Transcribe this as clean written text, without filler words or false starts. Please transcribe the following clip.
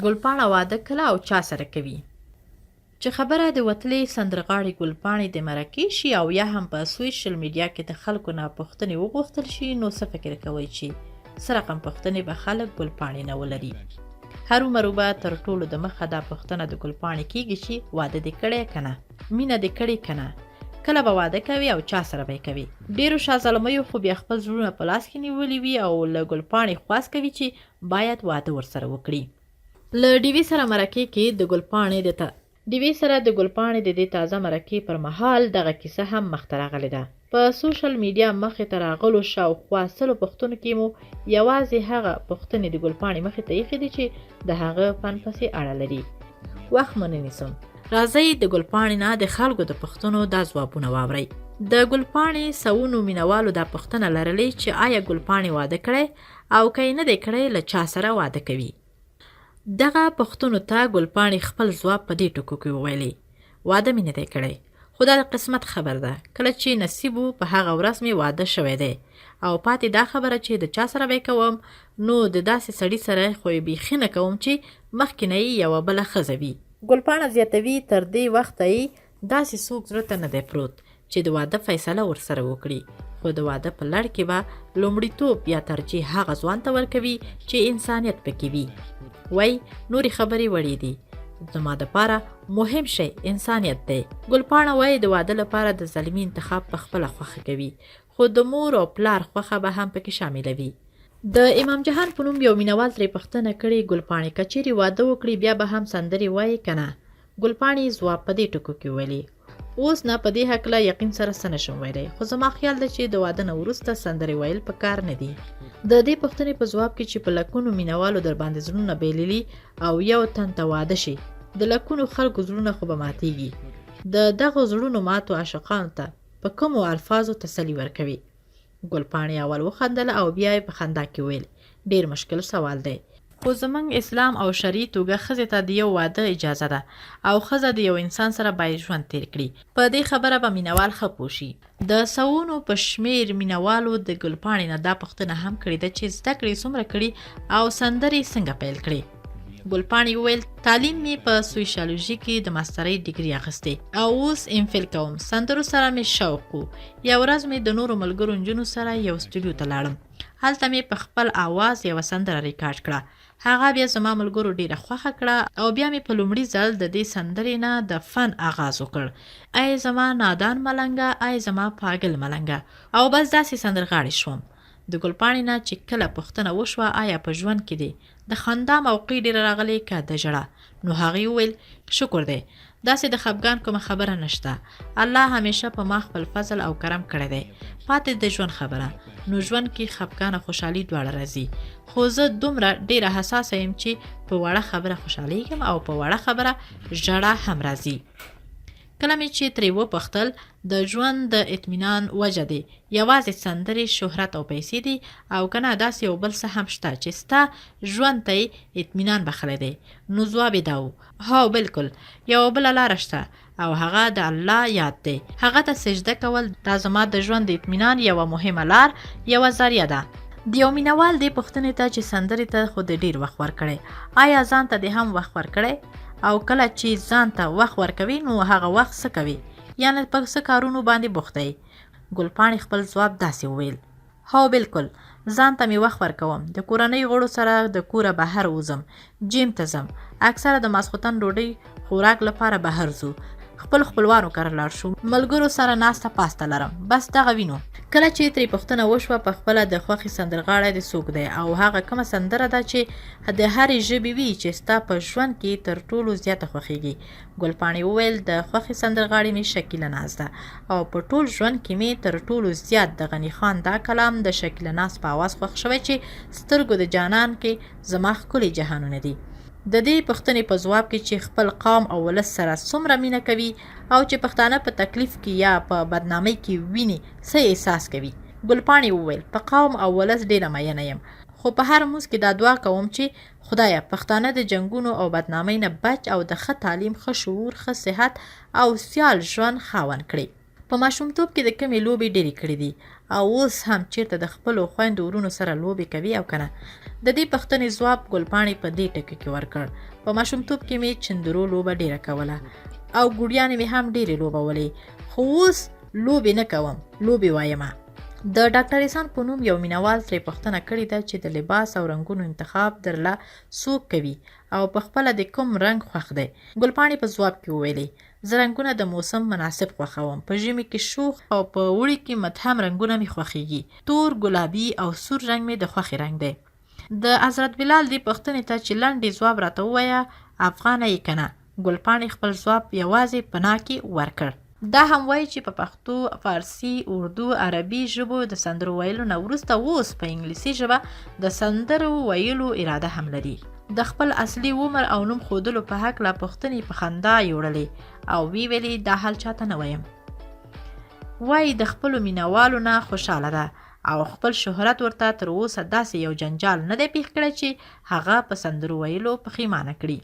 ګلپاڼه واده کله او چا سره کوي؟ چې خبره د وتلې سندرغاړې ګلپاڼې د مرکې شي او یا هم په سوشل میډیا کې د خلکو نه پوښتنې وغوښتل شي، نو څه فکر کوئ چې څه رقم پوښتنې به خلک ګلپاڼې نه ولري؟ هرومرو به تر ټولو د مخه دا پوښتنه د ګلپاڼې کیږي چې واده دې کړی که نه؟ مینه دې کړې که نه؟ کله به واده کوي او چا سره به یې کوي؟ ډېرو شازلمیو خو بیا خپل زړونه په لاس کې نیولي وي او له ګلپاڼې خواست کوي چې باید واده ورسره وکړي. له ډیوې سره مرکې کې د ګلپاڼې د دې تازه مرکې پر مهال دغه کیسه هم مخته راغلې ده. په سوشل میډیا مخې ته راغلو شاوخوا 100 پوښتنو کې مو یوازې هغه پوښتنې د ګلپاڼې مخې ته ایښې دي چې د هغه فن پسې اړه لري. وخت مو نه نیسم، راځئ د ګلپاڼې نه د خلکو د پوښتنو دا ځوابونه واورئ. د ګلپاڼې سوونو مینوالو دا پوښتنه لرلې چې آیا ګلپاڼې واده کړی او که یې نه دی کړی له چا سره واده کوي؟ دغه پوښتنو ته ګلپاڼې خپل ځواب په دې ټکو کې وویلې: واده مې نه دی کړی، خو دا د قسمت خبر ده. کله چې نصیب و په هغه ورځ مې واده شوی دی او پاتې دا خبره چې د چا سره به کوم، نو د داسې سړي سره خو یې بیخي نه کوم چې مخکې نه یې یوه بله ښځه وي. ګلپاڼه زیاتوي: تر دې وخته یې داسې څوک زړه ته نه دی پروت چې د واده فیصله ورسره وکړي، خو د واده په لړ کې به لومړیتوب یا ترجیح هغه ځوان ته ورکوي چې انسانیت پکې وي. وای نورې خبرې وړې دي، زما دپاره مهم شی انسانیت دی. ګلپاڼه وایي د واده لپاره د زلمي انتخاب په خپله خوښه کوي، خو د مور او پلار خوښه به هم پکې شاملوي. د امام جهان په نوم یو مینوال ترې پوښتنه کړې: ګلپاڼې که چیرې واده وکړي بیا به هم سندرې وایي که نه؟ ګلپاڼې ځواب په دې ټکو کې ویلي: اوس نه په دې هکله یقین سره څه نشم ویلی، خو زما خیال ده چې د واده نه وروسته سندرې ویل په کار نه دي. د دې پوښتنې په ځواب کې چې په لکونو مینوالو در باندې زړونه بېللي او یو تن ته واده شي، د لکونو خلکو زړونه خو به ماتېږي. د دغو زړونو ماتو عاشقانو ته په کومو الفاظو تسلي ورکوي؟ ګلپاڼې اول وخندله او بیا یې په خندا کې ویل: ډېر مشکل سوال دی، خو زموږ اسلام او شرعي توګه ښځې ته د یو واده اجازه ده او ښځه د یو انسان سره باید ژوند تیر کړي. په دې خبره به مینوال ښه پوه شي. د سوونو په شمېر مینوالو د ګلپاڼې نه دا پوښتنه هم کړې ده چې زده کړې څومره کړي او سندرې څنګه پیل کړې. ګلپاڼې وویل: تعلیم مې په سوشیالوژي کې د ماسترۍ ډګري اخیستی او اوس امفل کوم. سندرو سره مې شوق و. یو ورځ مې د نورو ملګرو نجونو سره یو سټوډیو ته لاړم. هلته مې په خپل آواز یوه سندره ریکارډ کړه. هغه بیا زما ملګرو ډېره خوښه کړه او بیا مې په لومړي ځل د دې سندرې نه د فن آغاز وکړ: ای زما نادان ملنګه، ای زما پاگل ملنګه، او بس داسې سندرغاړې شوم. د ګلپاڼې نه چې کله پوښتنه وشوه آیا په ژوند کې دی د خندا موقع ډېره راغلې که د ژړا، نو هغې وویل: شکر دی، داسې د خفګان کومه خبره نشته. الله همیشه په ما خپل فضل او کرم کړی دی. پاتې د ژوند خبره، نو ژوند کې خفګان او خوشحالي دواړه راځي، خو زه دومره ډېره حساسه یم چې په وړه خبره خوشحالیږم او په وړه خبره ژړا هم راځي. کله مې چې ترې وپوښتل: د ژوند د اطمینان وجه دی یوازې سندرې، شهرت او پیسې دي او که نه داسې یو بل څه هم شته چې ستا ژوند ته یې اطمینان بخلی دی؟ نو ځواب یې دا و: هو بلکل، یوه بله لاره شته او هغه د الله یاد دی. هغه ته سجده کول دا زما د ژوند د اطمینان یوه مهمه لار، یوه ذریعه ده. د یو مینوال دې پوښتنې ته چې سندرې ته خو د ډېر وخت ورکړی، آیا ځان ته دې هم وخت ورکړی؟ او کله چې ځان ته وخت ورکوي نو هغه وخت څه کوي؟ یعنې په څه کارونو باندې بوخته یې؟ ګلپاڼې خپل ځواب داسې وویل: هو بلکل، ځان ته مې وخت ورکوم. د کورنۍ غړو سره د کوره بهر وځم، جیم ته ځم، اکثره د ماسخوتن ډوډۍ خوراک لپاره بهر ځو، خپل خپلوانو کره لاړ شو، ملګرو سره ناسته پاسته لرم، بس دغه وینو. کله چې ترې پوښتنه وشوه په خپله د خوښې سندرغاړی د څوک دی او هغه کومه سندره ده چې د هرې ژبې وي چې ستا په ژوند کې تر ټولو زیاته خوښیږي؟ ګلپاڼې وویل: د خوښې سندرغاړې مې شکیله ناز ده او په ټول ژوند کې مې تر ټولو زیات د غني خان دا کلام د شکیله ناز په آواز خوښ شوی چې سترګو د جانان کې زما ښکلي جهانونه دي. د دې پوښتنې په ځواب کې چې خپل قوم او ولس سره څومره مینه کوي او چې پښتانه په تکلیف کې یا په بدنامۍ کې ویني څه احساس کوي؟ ګلپاڼې وویل: په قوم او ولس ډېره مینه یم، خو په هر مونځ کې دا دعا کوم چې خدایه پښتانه د جنګونو او بدنامۍ نه بچ او د ښه تعلیم، ښه شعور، ښه صحت او سیال ژوند خاوند کړي. په ماشومتوب کې د کومې لوبې ډېرې کړې دي او اوس هم چیرته د خپلو خویندو ورونو سره لوبې کوي او کنه. د دې پوښتنې ځواب ګلپاڼې په دې ټکي کې ورکړ: په ماشومتوب کې مې چندرو لوبه ډیره کوله او ګوډیانې مې هم ډیرې لوبولې، خو اوس لوبې نه کوم، لوبې وایمه. د ډاکټر احسان په نوم یو مینوال ترې پوښتنه کړې ده چې د لباس او رنګونو انتخاب درله څوک کوي او په خپله د کوم رنګ خوښ دی. ګلپاڼې په ځواب کې وویلې: زه رنګونه د موسم مناسب خوښوم. په ژمي کې شوخ او په اوړي کې مدهم رنګونه مې خوښیږي. تور، ګلابي او سور رنګ مې د خوښې رنګ دی. د حضرت بلال دې پوښتنې ته چې لنډې ځواب راته ووایه، افغانه یې که نه، ګلپاڼې خپل ځواب یوازې په نا کې ورکړ. دا هم وایي چې په پښتو، فارسي، اردو، عربي ژبو د سندرو ویلو نه وروسته اوس په انګلیسي ژبه د سندرو ویلو اراده هم لري. د خپل اصلي عمر او نوم ښودلو په هکله پوښتنې په خندا یوړلې او وی ویلې: دا حال چاته نه وایم. وایي د خپلو مینوالو نه خوشحاله ده او خپل شهرت ورته تر اوسه داسې یو جنجال نه دی پېښ کړی چې هغه په سندرو ویلو پښیمانه کړي.